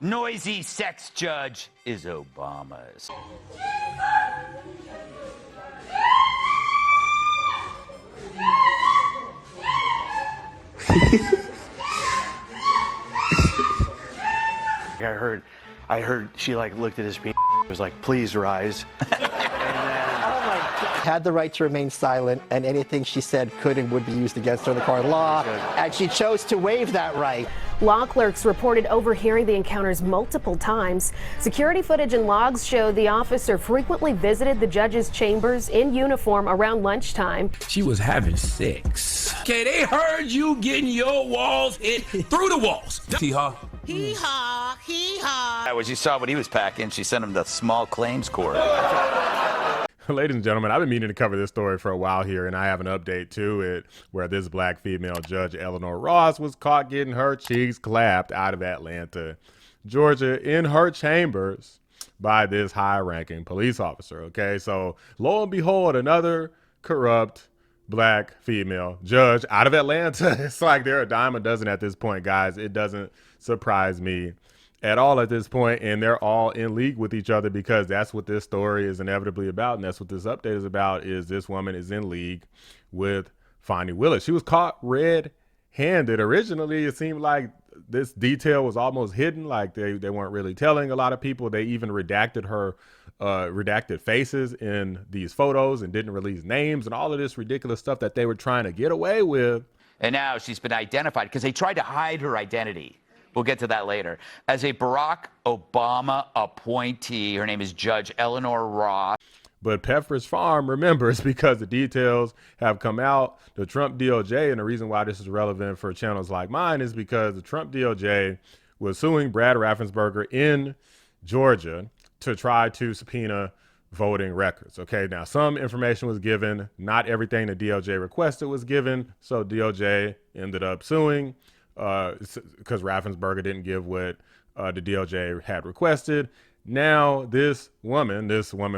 noisy sex judge is Obama's. I heard she like looked at his penis, was like, please rise. Had the right to remain silent, and anything she said could and would be used against her in the court of law, and she chose to waive that right. Law clerks reported overhearing the encounters multiple times. Security footage and logs show the officer frequently visited the judge's chambers in uniform around lunchtime. She was having sex. Okay, they heard you getting your walls hit through the walls. Hee-haw. Hee-haw, hee-haw. When she saw what he was packing, she sent him the small claims court. Ladies and gentlemen, I've been meaning to cover this story for a while here, and I have an update to it where this black female judge, Eleanor Ross, was caught getting her cheeks clapped out of Atlanta, Georgia, in her chambers by this high-ranking police officer, okay? So, lo and behold, another corrupt black female judge out of Atlanta. It's like they're a dime a dozen at this point, guys. It doesn't surprise me at all at this point, and they're all in league with each other because that's what this story is inevitably about, and that's what this update is about, is this woman is in league with Fani Willis. She was caught red-handed. Originally, it seemed like this detail was almost hidden, like they weren't really telling a lot of people. They even redacted her redacted faces in these photos and didn't release names and all of this ridiculous stuff that they were trying to get away with. And now she's been identified because they tried to hide her identity. We'll get to that later. As a Barack Obama appointee, her name is Judge Eleanor Ross. But Pepperidge Farm remembers because the details have come out. The Trump DOJ, and the reason why this is relevant for channels like mine is because the Trump DOJ was suing Brad Raffensperger in Georgia to try to subpoena voting records. Okay, now some information was given. Not everything the DOJ requested was given. So DOJ ended up suing because Raffensperger didn't give what the DOJ had requested. Now this woman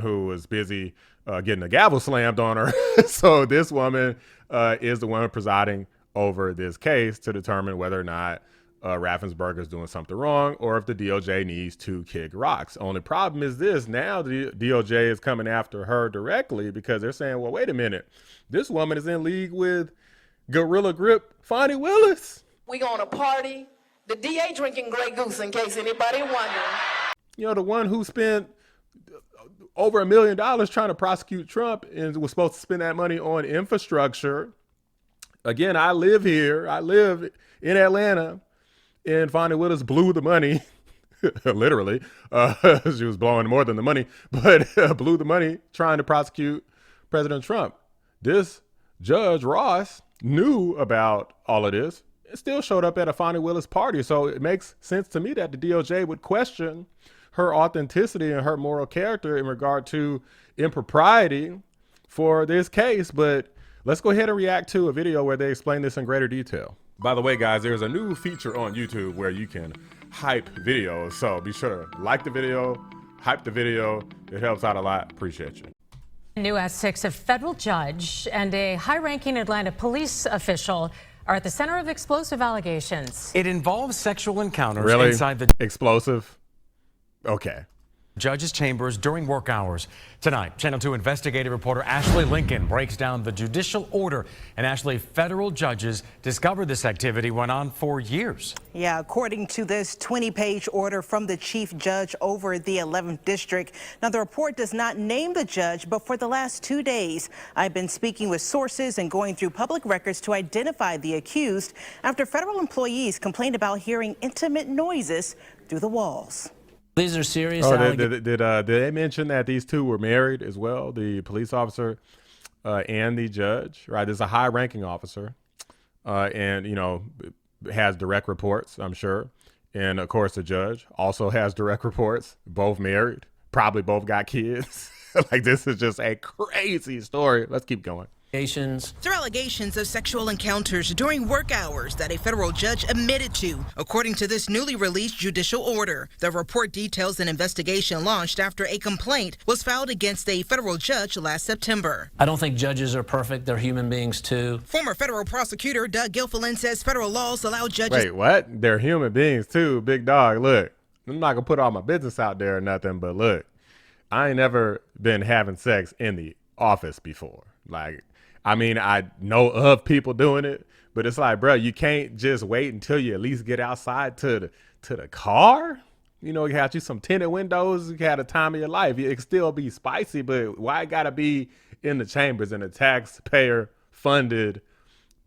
who was busy getting a gavel slammed on her. So this woman is the one presiding over this case to determine whether or not Raffensperger is doing something wrong or if the DOJ needs to kick rocks. Only problem is this: now the DOJ is coming after her directly because they're saying, well, wait a minute, this woman is in league with Gorilla Grip Fani Willis. We gonna party. The DA drinking Grey Goose, in case anybody wondering. You know, the one who spent over $1 million trying to prosecute Trump and was supposed to spend that money on infrastructure. Again, I live here. I live in Atlanta, and Fani Willis blew the money. Literally. She was blowing more than the money, but blew the money trying to prosecute President Trump. This Judge Ross knew about all of this. It still showed up at a Fani Willis party. So it makes sense to me that the DOJ would question her authenticity and her moral character in regard to impropriety for this case. But let's go ahead and react to a video where they explain this in greater detail. By the way, guys, there's a new feature on YouTube where you can hype videos. So be sure to like the video, hype the video. It helps out a lot. Appreciate you. New at 6, a federal judge and a high-ranking Atlanta police official are at the center of explosive allegations. It involves sexual encounters inside the explosive. Okay. judge's chambers during work hours. Tonight, Channel 2 investigative reporter Ashley Lincoln breaks down the judicial order. And Ashley, federal judges discovered this activity went on for years. Yeah, according to this 20-page order from the chief judge over the 11th district. Now, the report does not name the judge, but for the last 2 days, I've been speaking with sources and going through public records to identify the accused after federal employees complained about hearing intimate noises through the walls. These are serious. Did they mention that these two were married as well? The police officer and the judge, right? There's a high-ranking officer, and you know, has direct reports, I'm sure, and of course the judge also has direct reports. Both married, probably both got kids. Like, this is just a crazy story. Let's keep going. There are allegations of sexual encounters during work hours that a federal judge admitted to, according to this newly released judicial order. The report details an investigation launched after a complaint was filed against a federal judge last September. I don't think judges are perfect. They're human beings, too. Former federal prosecutor Doug Gilfillan says federal laws allow judges... Wait, what? They're human beings, too, big dog. Look, I'm not gonna put all my business out there or nothing, but look, I ain't never been having sex in the office before. Like, I mean, I know of people doing it, but it's like, bro, you can't just wait until you at least get outside to the car. You know, you had you some tinted windows. You had a time of your life. It can still be spicy, but why it gotta be in the chambers in the taxpayer-funded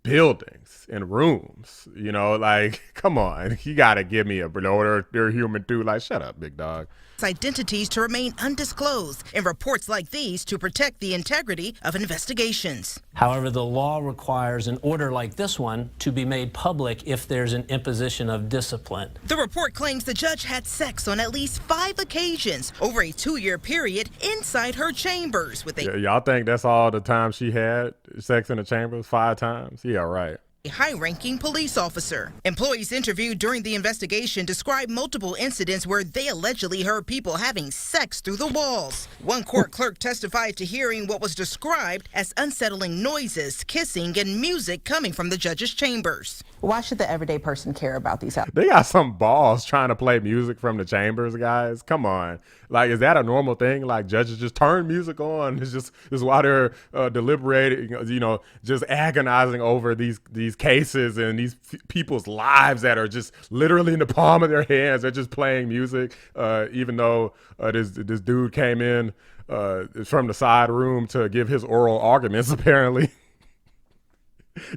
buildings and rooms? You know, like, come on, you gotta give me a order. They're human too. Like, shut up, big dog. Identities to remain undisclosed in reports like these to protect the integrity of investigations. However, the law requires an order like this one to be made public if there's an imposition of discipline. The report claims the judge had sex on at least 5 occasions over a 2-year period inside her chambers with a Y'all think that's all the time she had sex in the chambers? 5 times? Yeah, right. a high-ranking police officer. Employees interviewed during the investigation described multiple incidents where they allegedly heard people having sex through the walls. One court clerk testified to hearing what was described as unsettling noises, kissing, and music coming from the judge's chambers. Why should the everyday person care about these? They got some balls trying to play music from the chambers, guys. Come on. Like, is that a normal thing? Like, judges just turn music on. It's just while they're deliberating, you know, just agonizing over these cases and these people's lives that are just literally in the palm of their hands. They're just playing music, even though this dude came in from the side room to give his oral arguments, apparently.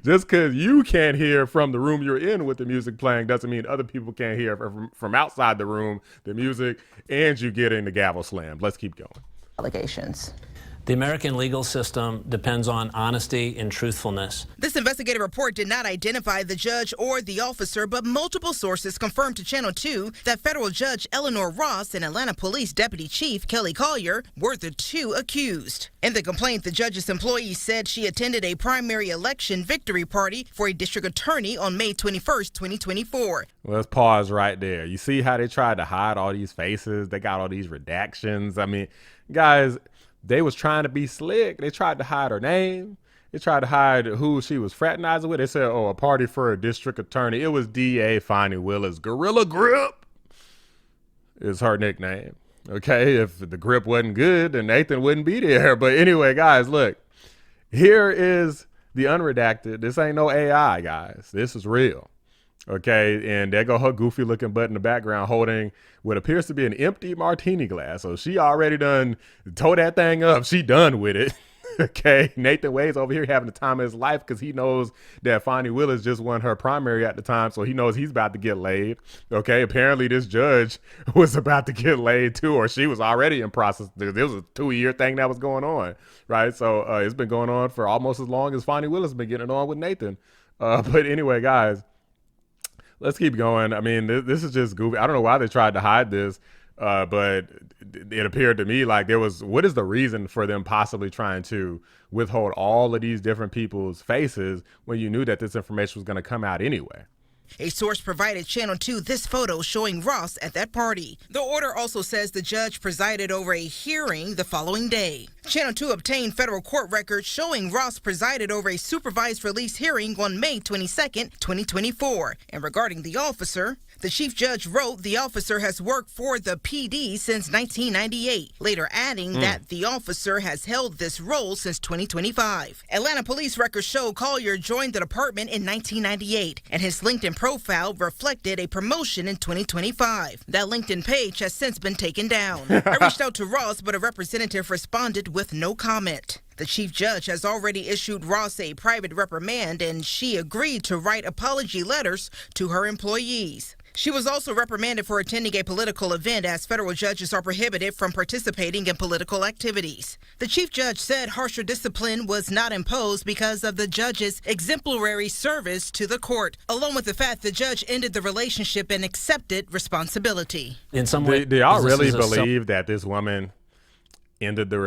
Just because you can't hear from the room you're in with the music playing doesn't mean other people can't hear from outside the room, the music, and you getting the gavel slammed. Let's keep going. Allegations. The American legal system depends on honesty and truthfulness. This investigative report did not identify the judge or the officer, but multiple sources confirmed to Channel 2 that federal judge Eleanor Ross and Atlanta Police Deputy Chief Kelly Collier were the 2 accused. In the complaint, the judge's employee said she attended a primary election victory party for a district attorney on May 21st, 2024. Well, let's pause right there. You see how they tried to hide all these faces? They got all these redactions. I mean, guys, they was trying to be slick. They tried to hide her name. They tried to hide who she was fraternizing with. They said, oh, a party for a district attorney. It was DA Fani Willis. Gorilla Grip is her nickname. Okay, if the grip wasn't good, then Nathan wouldn't be there. But anyway, guys, look, here is the unredacted. This ain't no AI, guys. This is real. Okay, and there go her goofy looking butt in the background holding what appears to be an empty martini glass. So she already done tore that thing up. She done with it. Okay, Nathan Wade's over here having the time of his life because he knows that Fani Willis just won her primary at the time, so he knows he's about to get laid. Okay, apparently this judge was about to get laid too, or she was already in process. There was a 2-year thing that was going on, right? So it's been going on for almost as long as Fani Willis has been getting it on with Nathan. But anyway, guys, let's keep going. I mean, this is just goofy. I don't know why they tried to hide this, but it appeared to me like what is the reason for them possibly trying to withhold all of these different people's faces when you knew that this information was going to come out anyway? A source provided Channel 2 this photo showing Ross at that party. The order also says the judge presided over a hearing the following day. Channel 2 obtained federal court records showing Ross presided over a supervised release hearing on May 22nd, 2024. And regarding the officer, the chief judge wrote the officer has worked for the PD since 1998, later adding that the officer has held this role since 2025. Atlanta police records show Collier joined the department in 1998, and his LinkedIn profile reflected a promotion in 2025. That LinkedIn page has since been taken down. I reached out to Ross, but a representative responded with no comment. The chief judge has already issued Ross a private reprimand, and she agreed to write apology letters to her employees. She was also reprimanded for attending a political event, as federal judges are prohibited from participating in political activities. The chief judge said harsher discipline was not imposed because of the judge's exemplary service to the court, along with the fact the judge ended the relationship and accepted responsibility. In some way, do y'all really believe that this woman ended the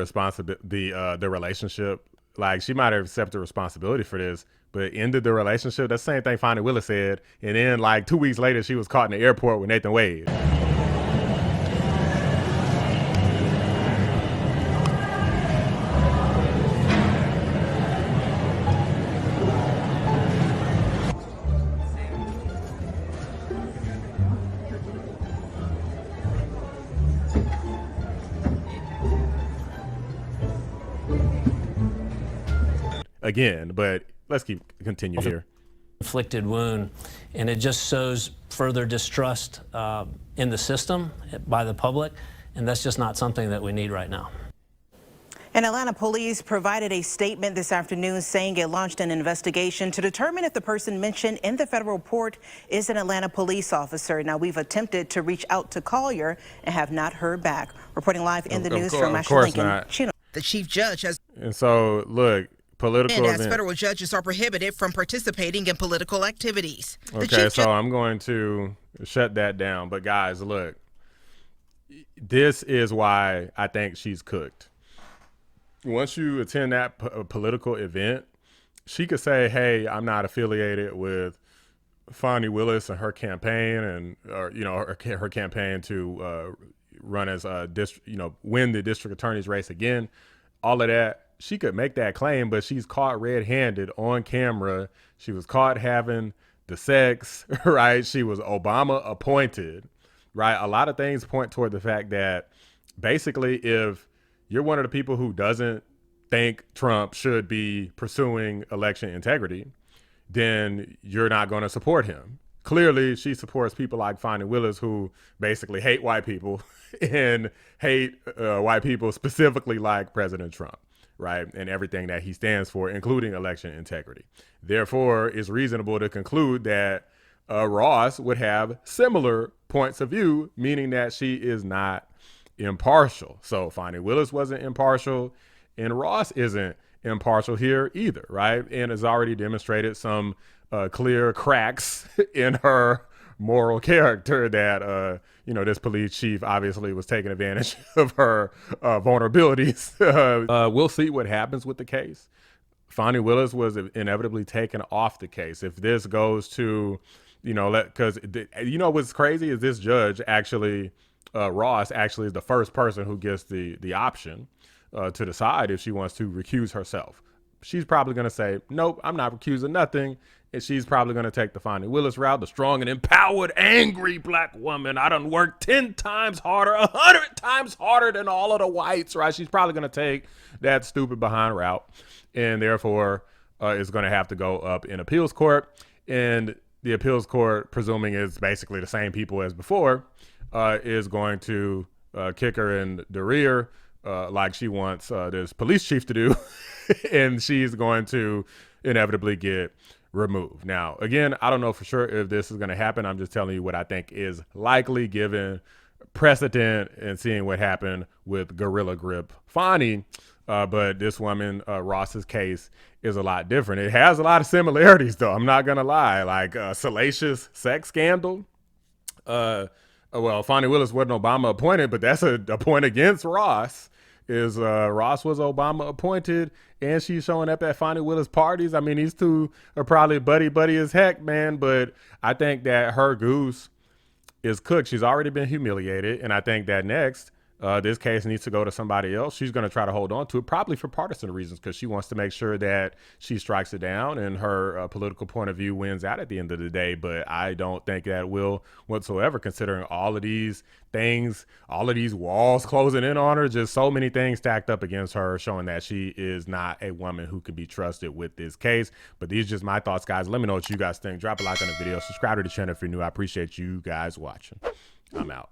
relationship? Like, she might have accepted responsibility for this, but ended the relationship. That's the same thing Fani Willis said. And then like 2 weeks later, she was caught in the airport with Nathan Wade. again. But let's continue here. Inflicted wound, and it just shows further distrust in the system by the public, and that's just not something that we need right now. And Atlanta police provided a statement this afternoon saying it launched an investigation to determine if the person mentioned in the federal report is an Atlanta police officer. Now, we've attempted to reach out to Collier and have not heard back. Reporting live in the news from Ashley Lincoln. The chief judge has. And so, look, political as federal judges are prohibited from participating in political activities. Okay, so I'm going to shut that down. But guys, look, this is why I think she's cooked. Once you attend that political event, she could say, hey, I'm not affiliated with Fani Willis and her campaign, and her campaign to run as win the district attorney's race again. All of that, she could make that claim, but she's caught red-handed on camera. She was caught having the sex, right? She was Obama appointed, right? A lot of things point toward the fact that basically if you're one of the people who doesn't think Trump should be pursuing election integrity, then you're not going to support him. Clearly, she supports people like Fani Willis, who basically hate white people and hate white people specifically like President Trump, right? And everything that he stands for, including election integrity. Therefore, it's reasonable to conclude that Ross would have similar points of view, meaning that she is not impartial. So Fani Willis wasn't impartial, and Ross isn't impartial here either, right? And has already demonstrated some clear cracks in her moral character that, this police chief obviously was taking advantage of her vulnerabilities. We'll see what happens with the case. Fani Willis was inevitably taken off the case. If this goes to, because what's crazy is this judge actually, Ross actually is the first person who gets the option to decide if she wants to recuse herself. She's probably going to say, nope, I'm not recusing nothing. And she's probably going to take the Fani Willis route, the strong and empowered, angry black woman. I done worked 10 times harder, 100 times harder than all of the whites, right? She's probably going to take that stupid behind route, and therefore is going to have to go up in appeals court. And the appeals court, presuming it's basically the same people as before, is going to kick her in the rear like she wants this police chief to do, and she's going to inevitably get removed. Now, again, I don't know for sure if this is going to happen. I'm just telling you what I think is likely given precedent and seeing what happened with Gorilla Grip Fani. But this woman, Ross's case is a lot different. It has a lot of similarities, though. I'm not going to lie. Like a salacious sex scandal. Well, Fani Willis wasn't Obama appointed, but that's a point against Ross. Ross was Obama appointed, and she's showing up at Fani Willis parties. I mean, these two are probably buddy as heck, man. But I think that her goose is cooked. She's already been humiliated, and I think that next, this case needs to go to somebody else. She's going to try to hold on to it, probably for partisan reasons, because she wants to make sure that she strikes it down and her political point of view wins out at the end of the day. But I don't think that will whatsoever, considering all of these things, all of these walls closing in on her, just so many things stacked up against her, showing that she is not a woman who can be trusted with this case. But these are just my thoughts, guys. Let me know what you guys think. Drop a like on the video. Subscribe to the channel if you're new. I appreciate you guys watching. I'm out.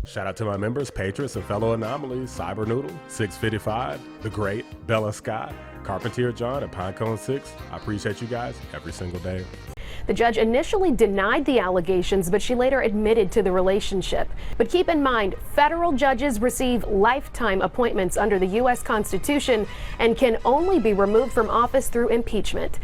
Shout out to my members, patrons, and fellow anomalies: Cyber Noodle, 655, The Great, Bella Scott, Carpentier John, and Pinecone 6. I appreciate you guys every single day. The judge initially denied the allegations, but she later admitted to the relationship. But keep in mind, federal judges receive lifetime appointments under the U.S. Constitution and can only be removed from office through impeachment.